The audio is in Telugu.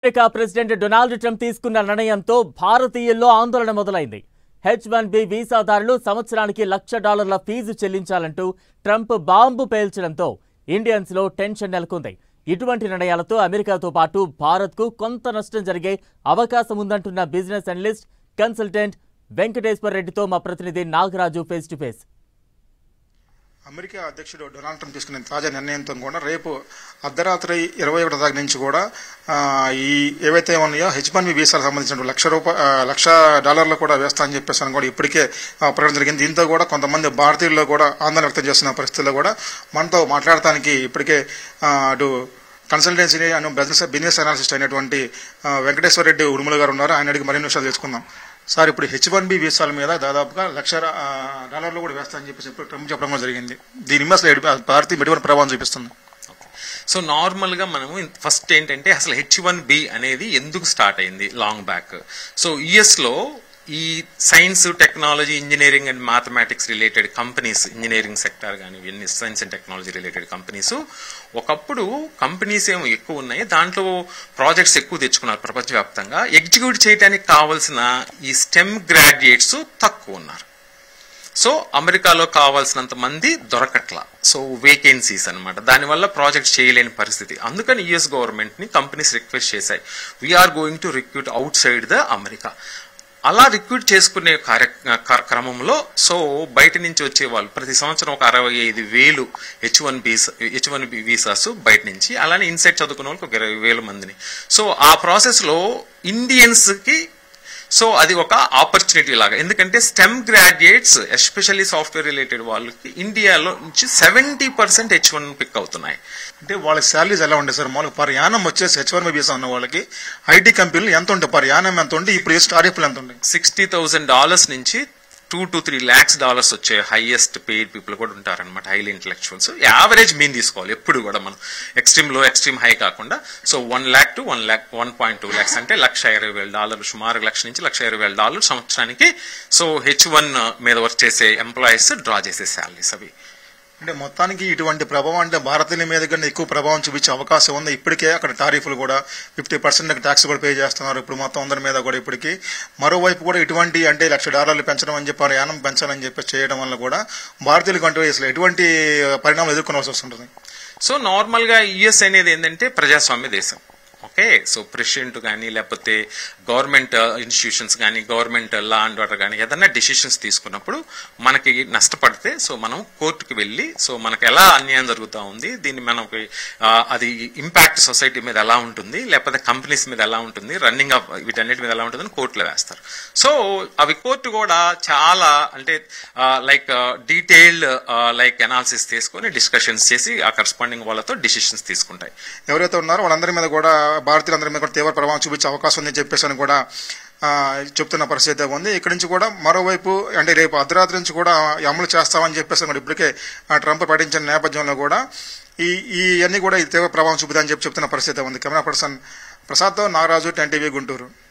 అమెరికా ప్రెసిడెంట్ డొనాల్డ్ ట్రంప్ తీసుకున్న నిర్ణయంతో భారతీయుల్లో ఆందోళన మొదలైంది. H-1B వీసాదారులు సంవత్సరానికి $1,00,000 ఫీజు చెల్లించాలంటూ ట్రంప్ బాంబు పేల్చడంతో ఇండియన్స్ లో టెన్షన్ నెలకొంది. ఇటువంటి నిర్ణయాలతో అమెరికాతో పాటు భారత్కు కొంత నష్టం జరిగే అవకాశం ఉందంటున్న బిజినెస్ అనలిస్ట్ కన్సల్టెంట్ వెంకటేశ్వర రెడ్డితో మా ప్రతినిధి Nagaraju face to face. America అధ్యక్షుడు డొనాల్డ్ ట్రంప్ తీసుకున్న తాజా నిర్ణయంతో కూడా రేపు అర్ధరాత్రి 21 దాకా నుంచి కూడా ఈ ఏవైతే ఉన్నాయో H-1B వీసాలకు సంబంధించిన $1,00,000 కూడా వేస్తా అని చెప్పేసి కూడా ఇప్పటికే ప్రకటన జరిగింది. దీంతో కూడా కొంతమంది భారతీయుల్లో కూడా ఆందోళన వ్యక్తం చేస్తున్న పరిస్థితుల్లో కూడా మనతో మాట్లాడటానికి ఇప్పటికే అటు కన్సల్టెన్సీ అండ్ బిజినెస్ అనాలిసిస్ట్ అయినటువంటి వెంకటేశ్వర రెడ్డి ఉడుమల గారు ఉన్నారు. ఆయన అడిగి మరిన్ని విషయాలు తెలుసుకుందాం. సార్, ఇప్పుడు H-1B వీసాల మీద దాదాపుగా $1,00,000 కూడా వేస్తా అని చెప్పేసి ట్రంప్ చెప్పడం కూడా జరిగింది. దీని మీద అసలు భారతీయ ఎటువంటి ప్రభావం చూపిస్తుంది? సో నార్మల్ గా మనము ఫస్ట్ ఏంటంటే అసలు H-1B అనేది ఎందుకు స్టార్ట్ అయింది లాంగ్ బ్యాక్. సో యుఎస్ లో ఈ science, technology, engineering and mathematics related companies, engineering sector కానీ ఇవన్నీ science and technology related companies ఒకప్పుడు కంపెనీస్ ఏమో ఎక్కువ ఉన్నాయి, దాంట్లో ప్రాజెక్ట్స్ ఎక్కువ తెచ్చుకున్నారు ప్రపంచవ్యాప్తంగా. ఎగ్జిక్యూట్ చేయడానికి కావాల్సిన ఈ స్టెమ్ గ్రాడ్యుయేట్స్ తక్కువ ఉన్నారు. సో అమెరికాలో కావాల్సినంత మంది దొరకట్లా. సో వేకెన్సీస్ అనమాట. దానివల్ల ప్రాజెక్ట్స్ చేయలేని పరిస్థితి. అందుకని యుఎస్ గవర్నమెంట్ ని కంపెనీస్ రిక్వెస్ట్ చేశాయి, we are going to recruit outside the America. అలా రిక్రూట్ చేసుకునే క్రమంలో సో బయట నుంచి వచ్చే వాళ్ళు ప్రతి సంవత్సరం ఒక 65,000 H-1B వీసాస్ బయట నుంచి, అలానే ఇన్సైడ్ చదువుకునే వాళ్ళకి ఒక 20,000 మందిని. సో ఆ ప్రాసెస్ లో ఇండియన్స్ కి సో అది ఒక ఆపర్చునిటీ లాగా. ఎందుకంటే stem graduates especially software related వాళ్ళకి ఇండియాలో నుంచి 70% H-1 పిక్ అవుతున్నాయి. అంటే వాళ్ళకి శాలరీస్ ఎలా ఉంటాయి సార్? మామూలుగా పర్ యానం వచ్చేసి H-1B వీసా ఉన్న వాళ్ళకి ఐటీ కంపెనీలు ఎంత ఉంటాయి? పర్ యానం ఎంత ఉంటే ఇప్పుడు టారిఫ్లు ఎంత ఉంటాయి? $60,000 నుంచి $2 to $3 lakhs వచ్చే హైయెస్ట్ పెయిడ్ పీపుల్ కూడా ఉంటారనమాట, హైలీ ఇంటలెక్చువల్స్. యావరేజ్ మీన్ తీసుకోవాలి ఎప్పుడు కూడా మనం, ఎక్స్ట్రీమ్ లో ఎక్స్ట్రీమ్ హై కాకుండా. సో 1 lakh to 1.2 lakhs అంటే $1,20,000, సుమారు $1,00,000 నుంచి $120,000 సంవత్సరానికి. సో H-1 మీద వర్క్ చేసే ఎంప్లాయీస్ డ్రా చేసే శాలరీస్ అవి. అంటే మొత్తానికి ఇటువంటి ప్రభావం అంటే భారతీయుల మీద కన్నా ఎక్కువ ప్రభావం చూపించే అవకాశం ఉంది. ఇప్పటికే అక్కడ టారిఫ్లు కూడా 50% ట్యాక్స్ కూడా పే చేస్తున్నారు ఇప్పుడు మొత్తం అందరి మీద కూడా. ఇప్పటికీ మరోవైపు కూడా ఇటువంటి అంటే $1,00,000 పెంచడం అని చెప్పి యానం పెంచాలని చెప్పి చేయడం వల్ల కూడా భారతీయులకు అంటే అసలు ఎటువంటి పరిణామాలు ఎదుర్కోవాల్సి వస్తుంటుంది? సో నార్మల్ గా యుఎస్ అనేది ఏంటంటే ప్రజాస్వామ్య దేశం. ఓకే, సో ప్రెసిడెంట్ కానీ లేకపోతే గవర్నమెంట్ ఇన్స్టిట్యూషన్స్ కానీ గవర్నమెంట్ లా అండ్ ఆర్డర్ కానీ ఏదైనా డిసిషన్స్ తీసుకున్నప్పుడు మనకి నష్టపడితే సో మనం కోర్టుకు వెళ్ళి సో మనకు ఎలా అన్యాయం జరుగుతూ ఉంది, దీన్ని మనకి అది ఇంపాక్ట్ సొసైటీ మీద ఎలా ఉంటుంది, లేకపోతే కంపెనీస్ మీద ఎలా ఉంటుంది, రన్నింగ్ ఆఫ్ వీటన్నిటి మీద ఎలా ఉంటుందని కోర్టులో వేస్తారు. సో అవి కోర్టు కూడా చాలా అంటే లైక్ డీటెయిల్డ్ లైక్ అనాలిసిస్ తీసుకొని డిస్కషన్స్ చేసి ఆ కరస్పాండింగ్ వాళ్ళతో డిసిషన్స్ తీసుకుంటాయి. ఎవరైతే ఉన్నారో వాళ్ళందరి మీద కూడా భారతీయులందరి మీద కూడా తీవ్ర ప్రభావం చూపించే అవకాశం ఉందని చెప్పేసి అని కూడా చెప్తున్న పరిస్థితి ఉంది. ఇక్కడి నుంచి కూడా మరోవైపు అంటే రేపు అర్ధరాత్రి నుంచి కూడా అమలు చేస్తామని చెప్పేసి కూడా ఇప్పటికే ట్రంప్ ప్రకటించిన నేపథ్యంలో కూడా ఇవన్నీ కూడా తీవ్ర ప్రభావం చూపుతాయని చెప్తున్న పరిస్థితి ఉంది. కెమెరా పర్సన్ ప్రసాద్తో నాగరాజు, 10 TV, గుంటూరు.